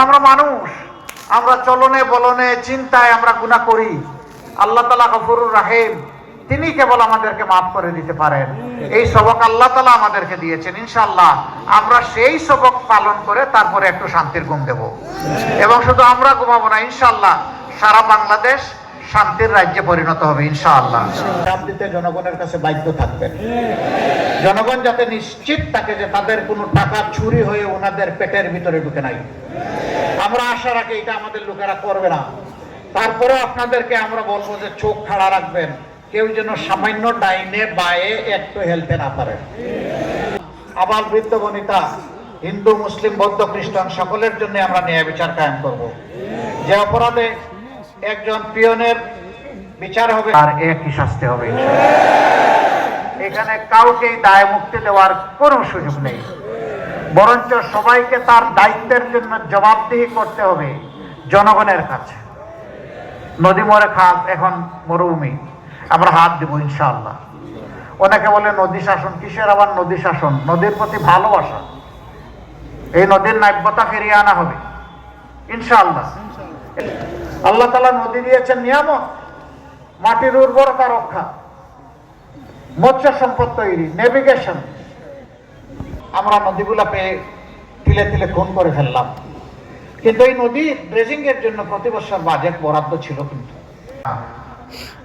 আমরা মানুষ, আমরা চলনে বলনে চিন্তায় আমরা গুনাহ করি। আল্লাহ তাআলা গফুরুর রহিম, তিনি কেবল আমাদেরকে মাফ করে দিতে পারেন। এই সবক আল্লাহ তাআলা আমাদেরকে দিয়েছেন। ইনশাআল্লাহ আমরা সেই সবক পালন করে তারপরে একটু শান্তির ঘুম দেব। এবং শুধু আমরা ঘুমাবো না, ইনশাআল্লাহ সারা বাংলাদেশ শান্তির রাজ্যে পরিণত হবে ইনশাআল্লাহ। শান্তিতে জনগণের কাছে বাধ্য থাকবেন। জনগণ যাতে নিশ্চিত থাকে যে তাদের কোনো টাকা চুরি হয়ে ওনাদের পেটের ভিতরে ঢুকে নাই। আমরা আশা রাখি এটা আমাদের লোকেরা করবে না। তারপরে আপনাদেরকে আমরা বলবো যে চোখ খাড়া রাখবেন, কেউ যেন সামান্য ডাইনে বায়ে একটু হেলতে না পারে। আবার বৃদ্ধ বনিতা, হিন্দু মুসলিম বৌদ্ধ খ্রিস্টান সকলের জন্য আমরা ন্যায় বিচার কায়েম করব। যে অপরাধে একজন পিয়নের বিচার হবে আর একই শাস্তি হবে। এখানে কাউকে দায় মুক্তি দেওয়ার কোনো সুযোগ নেই, বরঞ্চ সবাইকে তার দায়িত্বের জন্য জবাবদিহি করতে হবে জনগণের কাছে। নদী মরে খাল, এখন মরুভূমি, আমরা হাত দিব ইনশাআল্লাহ। অনেকে বলে নদী শাসন, কিসের আবার নদী শাসন? নদীর প্রতি ভালোবাসা, এই নদীর নাব্যতা ফিরিয়ে আনা হবে ইনশাআল্লাহ। আল্লাহ তাআলা নদী দিয়েছেন নিয়ামত, মাটির উর্বরতা রক্ষা, মৎস্য সম্পদ তৈরি, নেভিগেশন। আমরা নদীগুলা পেয়ে তিলে তিলে খুন করে ফেললাম, কিন্তু এই নদী ড্রেজিং এর জন্য প্রতি বছর বাজেট বরাদ্দ ছিল। কিন্তু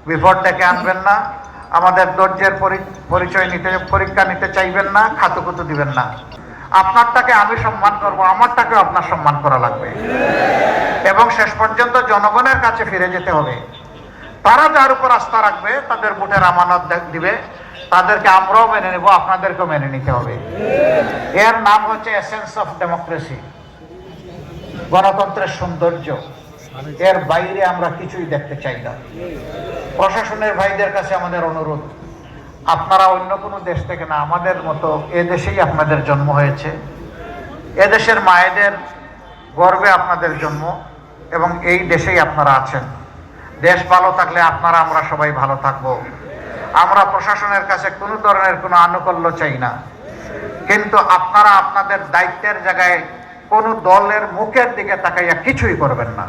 বিপদ ডেকে আনবেন না, আমাদের ধৈর্যের পরিচয় নিতে, পরীক্ষা নিতে চাইবেন না, খাতুকুতু দিবেন না। আপনারটাকে আমি সম্মান করব, আমারটাকে আপনার সম্মান করা লাগবে। এবং শেষ পর্যন্ত জনগণের কাছে ফিরে যেতে হবে। তারা যার উপর আস্থা রাখবে, তাদের ভোটের আমানত দিবে, তাদেরকে আমরাও মেনে নেব, আপনাদেরকেও মেনে নিতে হবে। এর নাম হচ্ছে এসেন্স অফ ডেমোক্রেসি, গণতন্ত্রের সৌন্দর্য। এর বাইরে আমরা কিছুই দেখতে চাই না। প্রশাসনের ভাইদের কাছে আমাদের অনুরোধ, আপনারা অন্য কোনো দেশ থেকে না, আমাদের মতো এদেশেই আপনাদের জন্ম হয়েছে। এদেশের মায়েদের গর্বে আপনাদের জন্ম এবং এই দেশেই আপনারা আছেন। দেশ ভালো থাকলে আপনারা আমরা সবাই ভালো থাকব। আমরা প্রশাসনের কাছে কোনো ধরনের কোনো আনুকূল্য চাই না, কিন্তু আপনারা আপনাদের দায়িত্বের জায়গায় কোনো দলের মুখের দিকে তাকাইয়া কিছুই করবেন না।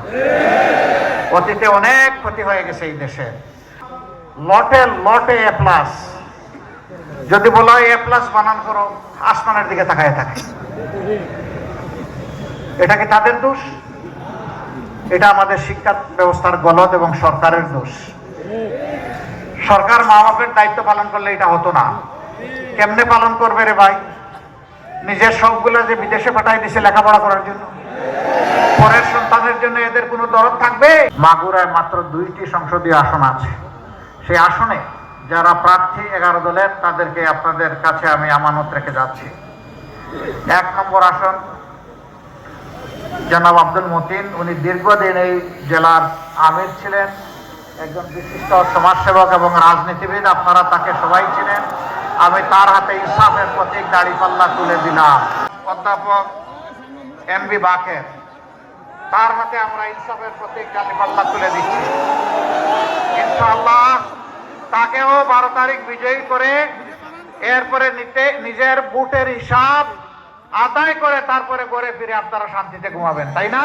অতীতে অনেক ক্ষতি হয়ে গেছে এই দেশে। লটে লটে এ প্লাস, যদি বলা হয় এ প্লাস বানান করো, আসমানের দিকে তাকায় থাকে। এটা কি তাদের দোষ? এটা আমাদের শিক্ষা ব্যবস্থার গলদ এবং সরকারের দোষ। সরকার মা বাপের দায়িত্ব পালন করলে এটা হতো না। কেমনে পালন করবে রে ভাই? নিজের সবগুলো যে বিদেশে পাঠাই দিছে লেখাপড়া করার জন্য, পরের সন্তানের জন্য এদের কোনো দরদ থাকবে? মাগুরায় মাত্র 2টি সংসদীয় আসন আছে। সেই আসনে যারা প্রার্থী 11 দলের, তাদেরকে আপনাদের কাছে আমি আমানত রেখে যাচ্ছি। 1 নম্বর আসন জনাব আব্দুল মতিন, উনি দীর্ঘদিন এই জেলার আমির ছিলেন, একজন বিশিষ্ট সমাজসেবক এবং রাজনীতিবিদ। আপনারা তাকে সবাই চিনেন। আমি তার হাতে ইনসাফের প্রতীক দাড়িপাল্লা তুলে দিলাম। অধ্যাপক এমবি বাকের, তার হাতে আমরা ইনসাফের প্রতীক দাড়িপাল্লা তুলে দিচ্ছি। ইনশাআল্লাহ তাকেও 12 তারিখ বিজয়ী করে এরপরে নিজের বুটের হিসাব আদায় করে তারপরে ঘরে ফিরে আপনারা শান্তিতে ঘুমাবেন, তাই না?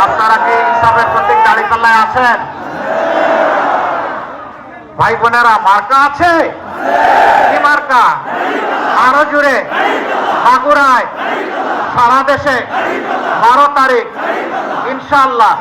আপনারা কি ইনসাফের প্রতীক দাড়িপাল্লায় আছেন? ভাই বোনেরা, মার্কা আছে? কি মার্কা? আরো জুড়ে মাগুরায়, সারা দেশে 12 তারিখ ইনশাআল্লাহ।